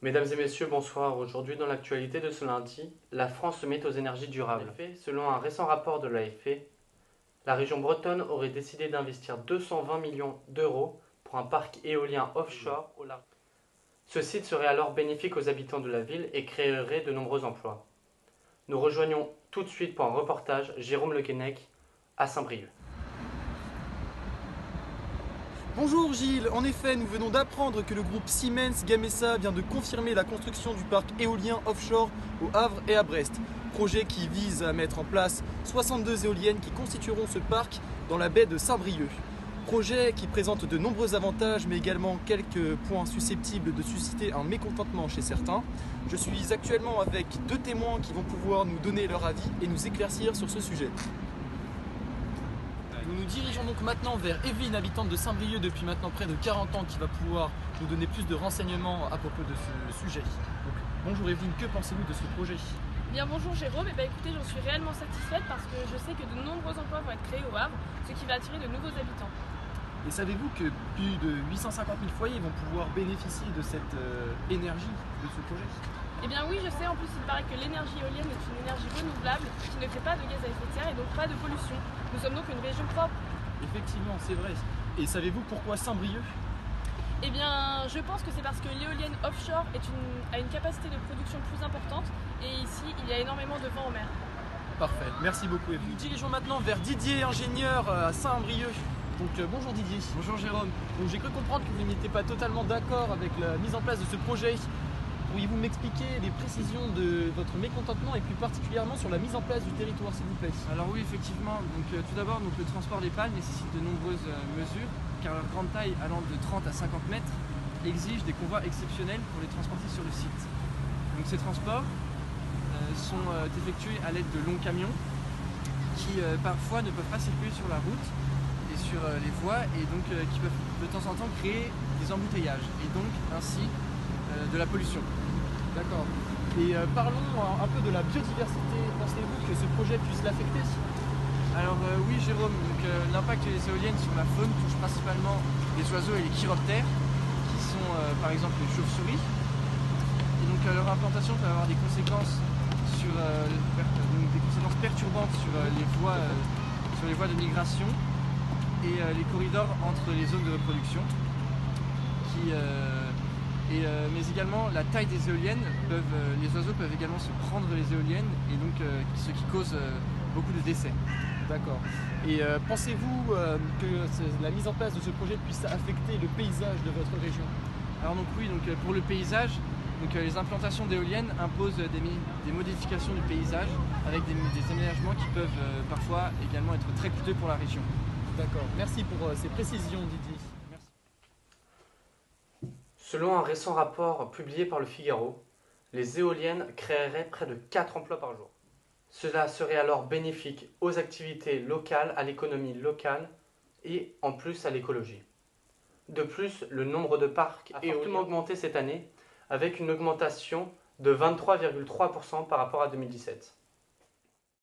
Mesdames et messieurs, bonsoir. Aujourd'hui, dans l'actualité de ce lundi, la France se met aux énergies durables. En effet, selon un récent rapport de l'AFP, la région bretonne aurait décidé d'investir 220 millions d'euros pour un parc éolien offshore au large. Ce site serait alors bénéfique aux habitants de la ville et créerait de nombreux emplois. Nous rejoignons tout de suite pour un reportage Jérôme Le Guenec à Saint-Brieuc. Bonjour Gilles, en effet nous venons d'apprendre que le groupe Siemens Gamesa vient de confirmer la construction du parc éolien offshore au Havre et à Brest. Projet qui vise à mettre en place 62 éoliennes qui constitueront ce parc dans la baie de Saint-Brieuc. Projet qui présente de nombreux avantages mais également quelques points susceptibles de susciter un mécontentement chez certains. Je suis actuellement avec deux témoins qui vont pouvoir nous donner leur avis et nous éclaircir sur ce sujet. Nous nous dirigeons donc maintenant vers Evelyne, habitante de Saint-Brieuc depuis maintenant près de 40 ans, qui va pouvoir nous donner plus de renseignements à propos de ce sujet. Donc, bonjour Evelyne, que pensez-vous de ce projet? Bien bonjour Jérôme, écoutez, j'en suis réellement satisfaite parce que je sais que de nombreux emplois vont être créés au Havre, ce qui va attirer de nouveaux habitants. Et savez-vous que plus de 850 000 foyers vont pouvoir bénéficier de cette énergie de ce projet? Eh bien oui, je sais, en plus il paraît que l'énergie éolienne est une énergie renouvelable qui ne fait pas de gaz à effet de serre et donc pas de pollution. Nous sommes donc une région propre. Effectivement, c'est vrai. Et savez-vous pourquoi Saint-Brieuc? Eh bien, je pense que c'est parce que l'éolienne offshore a une capacité de production plus importante et ici il y a énormément de vent en mer. Parfait, merci beaucoup Evelyne. Nous dirigeons maintenant vers Didier, ingénieur à Saint-Brieuc. Donc bonjour Didier. Bonjour Jérôme. Donc j'ai cru comprendre que vous n'étiez pas totalement d'accord avec la mise en place de ce projet. Pourriez-vous m'expliquer les précisions de votre mécontentement et plus particulièrement sur la mise en place du territoire, s'il vous plaît? Alors oui, effectivement, tout d'abord, le transport des pales nécessite de nombreuses mesures, car leur grande taille allant de 30 à 50 mètres exige des convois exceptionnels pour les transporter sur le site. Donc ces transports sont effectués à l'aide de longs camions qui parfois ne peuvent pas circuler sur la route et sur les voies et donc qui peuvent de temps en temps créer des embouteillages et donc ainsi de la pollution. D'accord. Et parlons un peu de la biodiversité. Pensez-vous que ce projet puisse l'affecter? Alors oui Jérôme, l'impact des éoliennes sur la faune touche principalement les oiseaux et les chiroptères, qui sont par exemple les chauves-souris. Et donc leur implantation peut avoir des conséquences des conséquences perturbantes sur les voies de migration et les corridors entre les zones de reproduction. Mais également la taille des éoliennes, les oiseaux peuvent également se prendre les éoliennes et donc ce qui cause beaucoup de décès. D'accord. Et pensez-vous que la mise en place de ce projet puisse affecter le paysage de votre région? Alors donc oui, pour le paysage, les implantations d'éoliennes imposent des modifications du paysage avec des aménagements qui peuvent parfois également être très coûteux pour la région. D'accord. Merci pour ces précisions Didier. Merci. Selon un récent rapport publié par le Figaro, les éoliennes créeraient près de 4 emplois par jour. Cela serait alors bénéfique aux activités locales, à l'économie locale et en plus à l'écologie. De plus, le nombre de parcs a fortement augmenté cette année avec une augmentation de 23,3% par rapport à 2017.